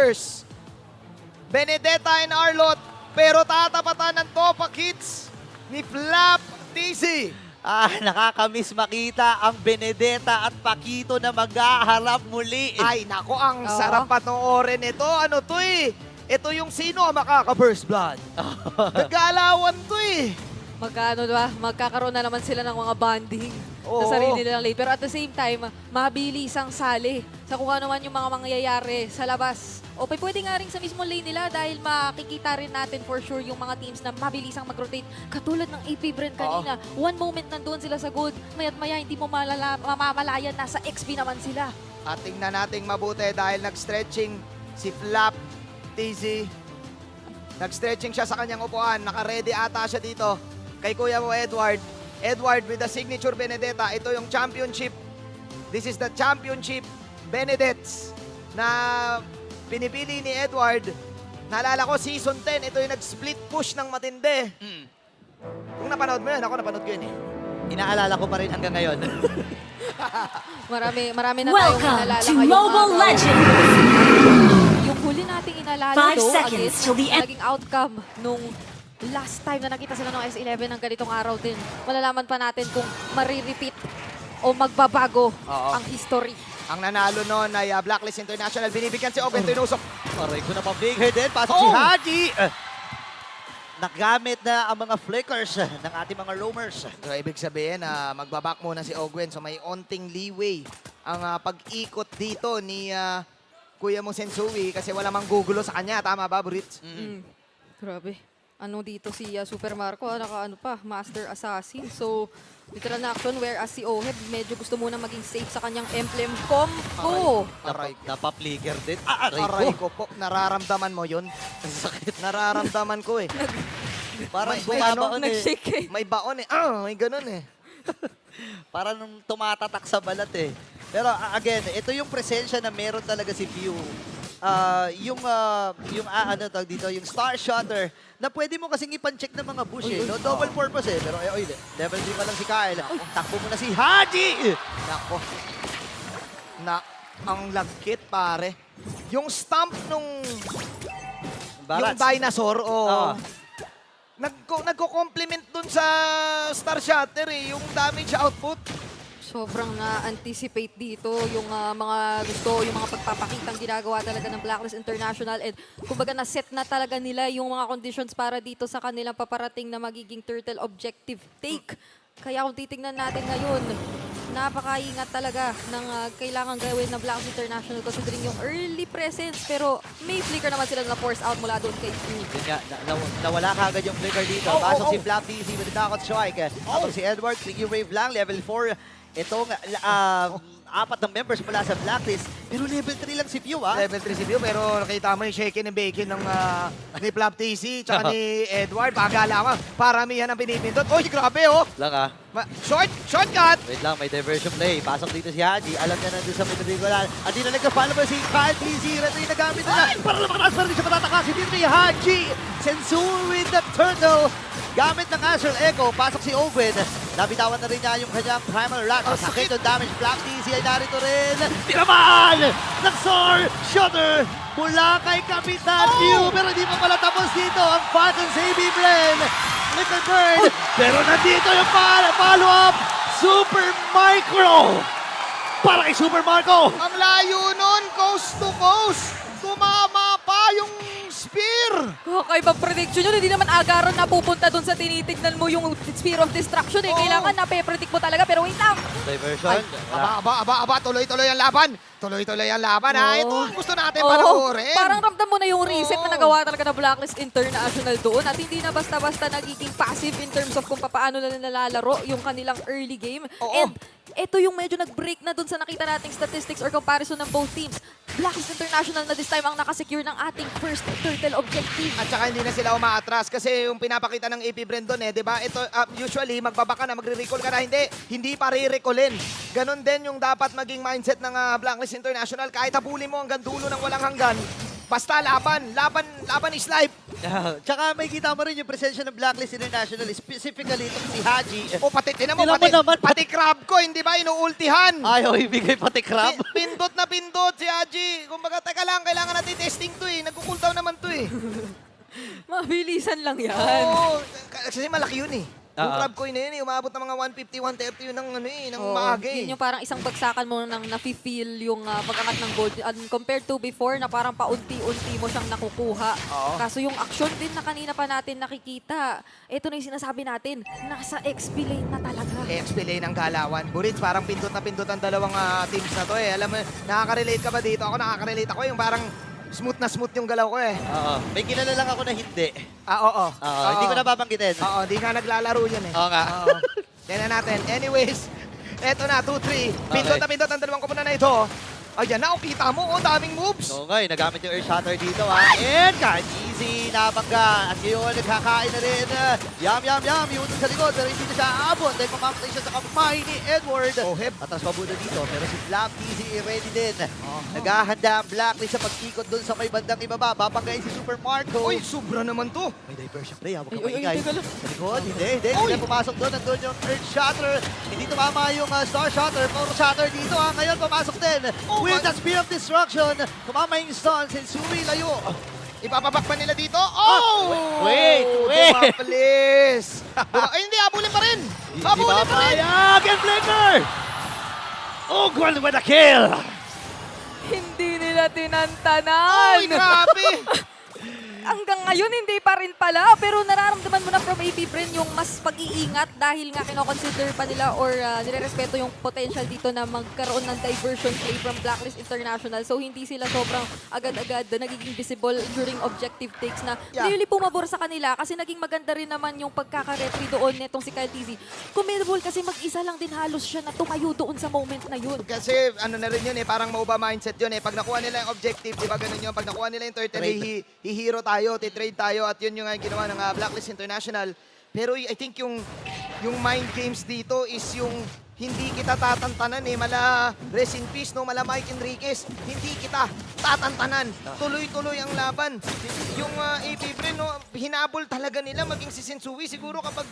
players. Benedetta and Arlot, pero tatapatan ng Topak Hits ni Flap TC. Nakakamiss makita ang Benedetta at Paquito na maghaharap muli. Ay, nako, ang Oo. sarap panoorin ito. Ano to eh? Ito yung sino ang makaka-first blood. Nagalawan to eh. Magkakaroon na naman sila ng mga bonding Oo. sa sarili nilang lane. Pero at the same time, mabilis ang sali sa kung ano man yung mga mangyayari sa labas. O pwede nga rin sa mismo lane nila dahil makikita rin natin for sure yung mga teams na mabilisang mag-rotate. Katulad ng AP Brand kanina. One moment nandun sila sa gold, maya't maya hindi mo mamamalayan, nasa XP naman sila. At tingnan nating mabuti dahil nag-stretching si Flap TZ. Nag-stretching siya sa kanyang upuan. Naka-ready ata siya dito kay kuya mo Edward. Edward with the signature Benedetta. Ito yung championship. This is the championship Benedettes na pinipili ni Edward. Naalala ko, season 10, ito yung nag-split push ng matindi. Kung napanood mo yun, ako napanood ko yun eh. Inaalala ko pa rin hanggang ngayon. Marami na tayong Welcome inalala to ngayong Mobile araw. Legends! Yung huli nating inalala 5 do, seconds again, till the end. naging outcome nung last time na nakita sila ng S11 ng ganitong araw din. Malalaman pa natin kung marirepeat o magbabago Oo. ang history. Ang nanalo noon ay Blacklist International. Binibigyan si Owen tinusok. Aray ko na pa-big head din. Pasok si Oh! Haji. Nagamit na ang mga flickers ng ating mga roamers. So, ibig sabihin na magbaback muna si Ogwen. So may onting leeway ang pag-ikot dito ni Kuya mo Sensui kasi wala mang gugulo sa kanya. Tama ba, Brits? Grabe. Ano dito si Super Marco, Master Assassin. So, literal na action whereas si Oheb medyo gusto muna maging safe sa kanyang emblem combo. Aray. Napa-flicker din. Aray ko po. Nararamdaman mo yun? Sakit. Nararamdaman ko eh. Parang May bumabaon eh. Nag-shake eh. May baon eh. May ganun eh. Parang nung tumatatak sa balat eh. Pero again, ito yung presensya na meron talaga si Pew. Yung Star Shutter na pwede mo kasing ipan-check ng mga bush eh. No? Double purpose eh. Pero level 3 pa lang si Kyle. Takbo mo na si Haji! Nako. Ang lagkit pare. Yung stamp nung yung Barats. dinosaur Oo. nagko-complement dun sa Star Shatter eh, yung damage output. Sobrang na-anticipate dito yung mga gusto, yung mga pagpapakitang ginagawa talaga ng Blacklist International and kumbaga na-set na talaga nila yung mga conditions para dito sa kanilang paparating na magiging turtle objective take. Kaya kung titingnan natin ngayon, napakaingat talaga ng kailangan gawin ng Blacklist International considering yung early presence pero may flicker naman sila na force out mula doon kay Q. Yun nga, nawala ka agad yung flicker dito. Pasok si Flap DC with the knockout strike. Tapos si Edward, Clicky Wave lang, level 4. Itong apat ng members mula sa Blacklist. Pero level 3 lang si Pew, Level 3 si View, pero nakita mo yung shaking and baking ng ni Flap TC tsaka ni Edward. Pagala ka, paramihan ang pinipindot. Oy, grabe oh! Lang Shortcut! Wait lang, may diversion play. Pasok dito si Haji. Alam niya nandun sa Midrigolan. At di na nagka-follow pa si Kyle TC. Reto yung nagamit na. Para lumakalas pa rin siya patatakasin dito ni Haji. Sensui with the turtle. Gamit ng Astral Echo. Pasok si Owen. Nabitawan na rin niya yung kanyang primal rack. Ang sakit ng damage. Black TC ay narito rin. Tinamaan! Nagsor! Shutter! Mula kay Kapitan Pew. Pero di pa pala tapos dito ang Falcon sa AB Blend. Little Bird. Pero nandito yung follow-up. Super Micro. Para kay Super Marco. Ang layo nun, coast to coast. Tumama pa yung spear. Kakaibang prediction yun. Hindi naman agaran na pupunta doon sa tinitignan mo yung Spear of Destruction eh. Oo. Kailangan nape-predict mo talaga pero wait lang. Diversion. Aba, tuloy-tuloy ang laban. Tuloy-tuloy ang laban, ha? Ito ang gusto natin Oo. panoorin. Parang ramdam mo na yung reset Oo. na nagawa talaga ng Blacklist International doon at hindi na basta-basta nagiging passive in terms of kung paano na nalalaro yung kanilang early game. Oo. And ito yung medyo nag-break na doon sa nakita nating statistics or comparison ng both teams. Blacklist International na this time ang nakasecure ng ating first turtle objective. At saka hindi na sila umaatras kasi yung pinapakita ng AP Brandon di ba? Ito, usually, magbabaka na, magre-recall ka na. Hindi pa re-recallin. Ganon din yung dapat maging mindset ng Blacklist International. Kahit habulin mo hanggang dulo ng walang hanggan, Basta laban is life. Tsaka may kita mo rin yung presensya ng Blacklist International, specifically itong si Haji. O pati, tinan mo, Tinan mo naman, pati crab ko, hindi ba inuultihan? Ayaw ibigay pati crab. Pindot na pindot si Haji. Kumbaga, teka lang, kailangan natin testing to eh. Nagkukultaw naman to eh. Mabilisan lang yan. Oo, kasi malaki yun eh. Yung Oo. crab coin na yun eh, umabot ng mga 150, 130 yun ng, ano eh, ng Oo, maaga eh. Yun yung parang isang bagsakan mo nang nafe-feel yung pag-angat ng gold. Compared to before na parang paunti-unti mo siyang nakukuha. Oo. Kaso yung action din na kanina pa natin nakikita. Ito na yung sinasabi natin, nasa XP lane na talaga. XP lane ng galawan. Burits, parang pindot na pindot ang dalawang teams na to eh. Alam mo, nakaka-relate ka ba dito? Ako nakaka-relate ako yung parang smooth na smooth yung galaw ko eh. Oo. May kilala lang ako na hindi. Oo. Oo, hindi ko nababanggitin. Oo, di nga naglalaro yun eh. Oo nga. Oo. Tignan natin. Anyways, eto na, 2-3. Pindot Okay. na pindot ang dalawang kupunan na ito. Ayan na, kita mo, daming moves. Oo nga, nagamit yung Earth Shatter dito And kahit easy, nabangga. At ngayon, nagkakain na rin. Yum. Yung sa likod, pero hindi na siya aabot. Dahil mamamatay siya sa kamay ni Edward. Oh, hep. Atras pabuno dito, pero si Flap easy ready din. Naghahanda ang Blacklist sa pag-ikot doon sa may bandang ibaba. Babanggain si Super Marco. Uy, sobra naman to. May diversion play, huwag kang Ay, maingay. teka lang. Sa likod, hindi. Uy! Hindi pumasok doon. Nandun yung Earth Shatter. Hindi tumama yung Star Shatter. Puro Shatter dito. Ngayon, pumasok din. Oh, With the Spear of Destruction, tumama yung stun. Sensui layo. Ipapabak pa nila dito. Oh! wait. Dumapalis. Ay, hindi, habulin pa rin. Habulin pa rin. Again, Flicker! Oh, Gwen with a kill! Hindi nila tinantanan. Ay, grabe. Hanggang ngayon, hindi pa rin pala. Pero nararamdaman mo na from AP Bren yung mas pag-iingat dahil nga kinoconsider pa nila or nirerespeto yung potential dito na magkaroon ng diversion play from Blacklist International. So, hindi sila sobrang agad-agad nagiging visible during objective takes na really pumabor sa kanila kasi naging maganda rin naman yung pagkaka-retry doon netong si Kyle TZ. Kumidable kasi mag-isa lang din halos siya na tumayo doon sa moment na yun. Kasi ano na rin yun eh, parang mauba mindset yun eh. Pag nakuha nila yung objective, di ba ganun yun? Pag nakuha nila yung turtle, hihiro tayo, titrade tayo at yun yung ginawa ng Blacklist International. Pero I think yung mind games dito is yung hindi kita tatantanan eh. Mala rest in peace, no? Mala Mike Enriquez. Hindi kita tatantanan. Tuloy-tuloy ang laban. Yung AP Bren, no? Hinabol talaga nila maging si Sensui. Siguro kapag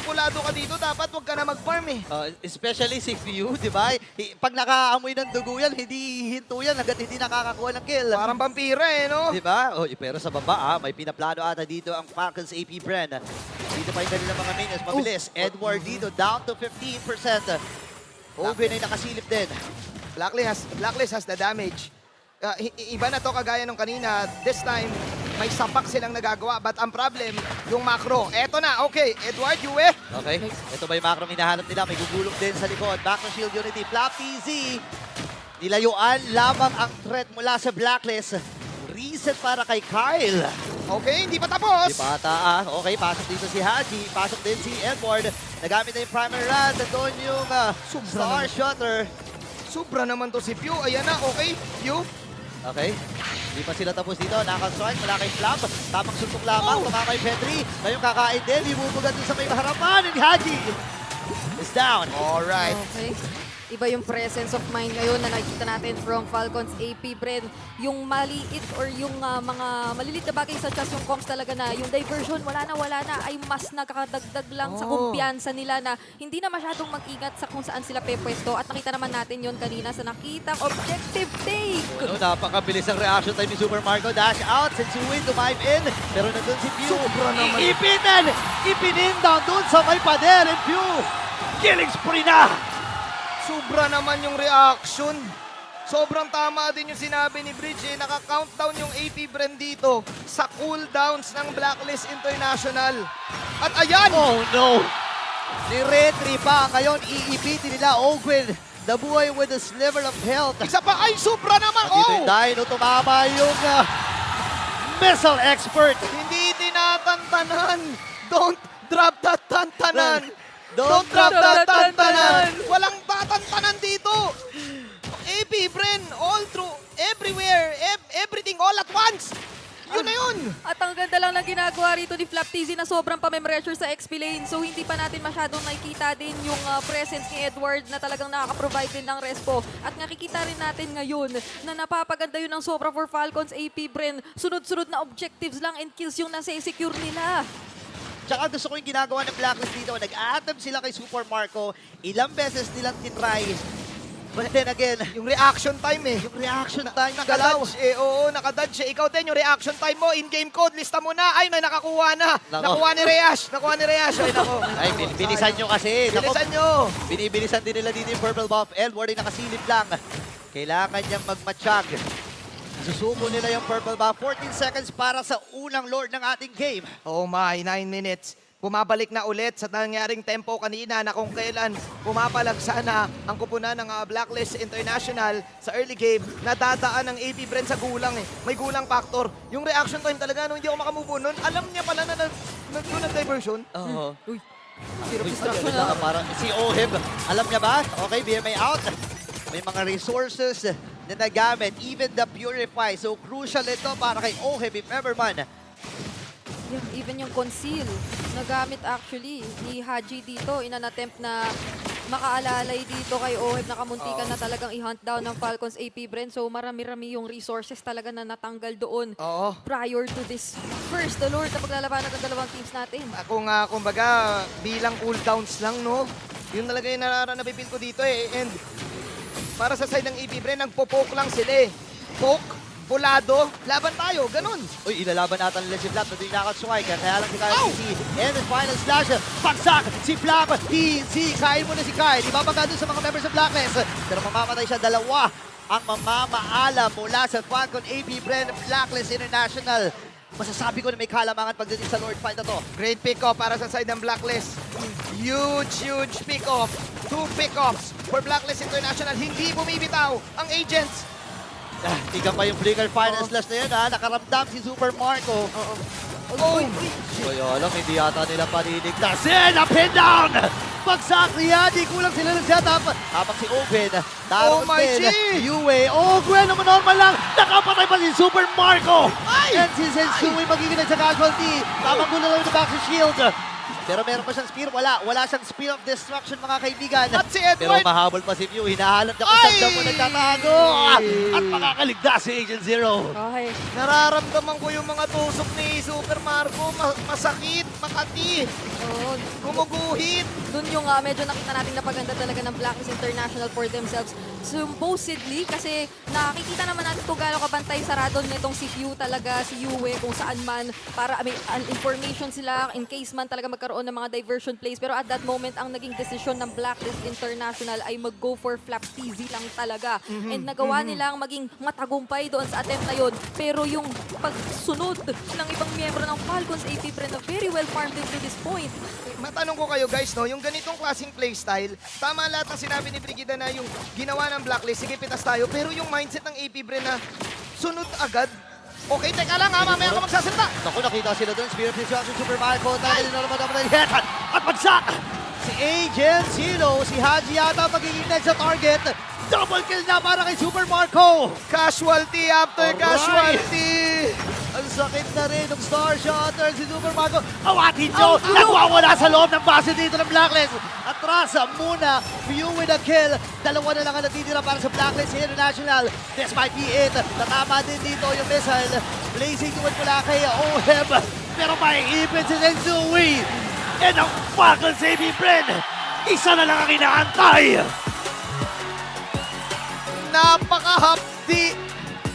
pulado ka dito, dapat wag ka na mag-farm eh. Especially si Few, di ba? Pag nakaamoy ng dugo yan, hindi hinto yan hanggat hindi nakakakuha ng kill. Parang vampira eh, no? Di ba? Oh, pero sa baba, may pinaplano ata dito ang Falcons AP Bren. Dito pa yung kanilang mga minions. Mabilis. Edward dito, down to 15%. Ogren ay nakasilip din. Blacklist has the damage. Iba na to kagaya nung kanina. This time, may sapak silang nagagawa. But ang problem, yung macro. Eto na, okay. Edward, Yue. Okay. Ito ba yung macro hinahanap nila? May gugulong din sa likod. Back to Shield Unity. Flap TZ. Nilayuan lamang ang threat mula sa Blacklist. Reset para kay Kyle. Okay, hindi pa tapos. Di bata Okay, pasok dito si Haji. Pasok din si Edward. Nagamit na yung primary run. Doon yung Star Shutter. Sobra naman to si Pew. Ayan na, okay. Pew. Okay. Hindi pa sila tapos dito. Naka-strike. Wala kay Flap. Tamang suntok lamang. Tumama kay Petri. Ngayon kakain din. Ibubugat dun sa may harapan. And Haji is down. Alright. Okay. Iba yung presence of mind ngayon na nakikita natin from Falcons AP Bren. Yung maliit or yung mga malilit na bagay such as yung comms talaga na yung diversion wala na ay mas nakakadagdag lang sa kumpiyansa nila na hindi na masyadong mag-ingat sa kung saan sila pepwesto. At nakita naman natin yon kanina sa nakitang objective take. Ano, napakabilis ang reaction time ni Super Marco. Dash out. Sensui dive in. Pero nandun si Pew. Sobra naman. Ipinin down dun sa may pader. And Pew, killing spree na. Sobra naman yung reaction. Sobrang tama din yung sinabi ni Bridge eh. Naka-countdown yung AP Bren dito sa cooldowns ng Blacklist International. At ayan! Oh no! Ni-retry pa. Ngayon, iipitin nila Ogwen. The boy with a sliver of health. Isa pa, ay sobra naman! Dito yung Dino, tumama yung missile expert. Hindi tinatantanan! Don't drop that tantanan! Don't drop that tantanan! Walang tatantanan dito! AP Bren, all through, everywhere, everything all at once! Yun na yun! At ang ganda lang ng ginagawa rito ni Flap TZ na sobrang pamemressure sa XP lane. So hindi pa natin masyadong nakikita din yung presence ni Edward na talagang nakaka-provide din ng respo. At nakikita rin natin ngayon na napapaganda yun ng sobra for Falcons AP Bren. Sunod-sunod na objectives lang and kills yung nasa-secure nila. Tsaka gusto ko yung ginagawa ng Blacklist dito. Nag-a-attempt sila kay Super Marco. Ilang beses nilang tinry. But then again, Yung reaction time eh. yung reaction time ng galaw. Nakadodge eh, oo, nakadodge eh. Ikaw din, yung reaction time mo, in-game code, lista mo na. Ay, may nakakuha na. Nako. Nakuha ni Reyes. Ay, nako. Ay, bilisan nyo kasi. Nako, Bilisan nyo. binibilisan din nila dito yung purple buff. Edward ay nakasilip lang. Kailangan niyang magmatsyag. Susuko nila yung purple buff. 14 seconds para sa unang lord ng ating game. Oh my, 9 minutes. Bumabalik na ulit sa nangyaring tempo kanina na kung kailan pumapalag sana ang kupunan ng Blacklist International sa early game, nadadaan ng AP Bren sa gulang eh. May gulang factor. Yung reaction time talaga, nung hindi ako makamove on nun, alam niya pala na nag-diversion. Oo. Uy, Uy, distraction ano na. ka, parang si Oheb, alam niya ba? Okay, BMA out. May mga resources na nagamit, even the Purify. So crucial ito para kay Oheb if ever man. Yeah, even yung conceal, nagamit actually ni Haji dito in an attempt na makaalalay dito kay Oheb na kamuntikan na talagang i-hunt down ng Falcons AP Bren. So marami-rami yung resources talaga na natanggal doon Oo. prior to this first Lord na paglalabanan ng dalawang teams natin. Kung kumbaga, bilang cooldowns lang, no? Yun talaga yung napipil ko dito eh. And para sa side ng AP Bren, nagpo-poke lang sila eh. Poke, bulado, laban tayo, ganun. Uy, ilalaban ata nila si Flap na di nakatsuway. Kaya lang si Kyle TZ. And the final slash. Pagsak si Flap. TZ. Kain mo na si Kyle. Ibabaga dun sa mga members ng Blacklist. Pero mamamatay siya. Dalawa ang mamamaala mula sa Falcon AP Bren Blacklist International. Masasabi ko na may kalamangan pagdating sa Lord fight na to. Great pick-off para sa side ng Blacklist. Huge pick-off. 2 pick-offs for Blacklist International. Hindi bumibitaw ang agents. Ika pa yung flicker final slash na yun ha. Nakaramdam si Super Marco. Oh, Kaya alam, hindi yata nila paniligtasin. Up and down! Pagsak ni Yadi. Kulang sila ng setup. Habang si Open. Oh my G! Yue. Oh, Gwen naman normal lang. Nakapatay pa si Super Marco. Ay! And si Sensui magigilan sa casualty. Tamang gulo lang yung back sa shield. Pero meron pa siyang spear. Wala siyang spear of destruction mga kaibigan. At si Pero Edward, mahabol pa si Mew. Hinahalap niya kung Ay! saan mo nagtatago. At makakaligtas si Agent Zero. Okay. nararamdaman ko yung mga tusok ni Super Marco. Masakit, makati, Oo, gumuguhit. dun yung medyo nakita natin na paganda talaga ng Blacklist International for themselves. Supposedly, kasi nakikita naman natin kung gaano kabantay sarado nitong si Few talaga, si Yue, kung saan man, para may information sila in case man talaga magkaroon ng mga diversion plays. Pero at that moment, ang naging desisyon ng Blacklist International ay mag-go for Flap TZ lang talaga. And nagawa nilang maging matagumpay doon sa attempt na yun. Pero yung pagsunod ng ibang miyembro ng Falcons AP Bren na very well farmed into this point. Matanong ko kayo guys, no, yung ganitong klaseng playstyle, tama lahat ng sinabi ni Brigida na yung ginawa ng Blacklist, sige pitas tayo, pero yung mindset ng AP Bren na sunod agad. Okay, teka lang ha, mamaya ka magsasalita. Naku, nakita sila doon. Spear of Destruction, Super Marco. Dahil na naman dapat ng head. At pagsak! Si Agent Zero, si Haji yata magiging next sa target. Double kill na para kay Super Marco. Casualty after Alright. casualty. Ang sakit na rin ng Star Shotter si Super Marco. Awatin nyo! Nagwawala sa loob ng base dito ng Blacklist. Atras muna. Few with a kill. Dalawa na lang ang natitira para sa Blacklist International. This might be it. Natama din dito yung missile. Blazing tuwad mula kay Oheb. Pero may ipin si Sensui. And ang Falcons AP Bren. Isa na lang ang inaantay. Napakahapdi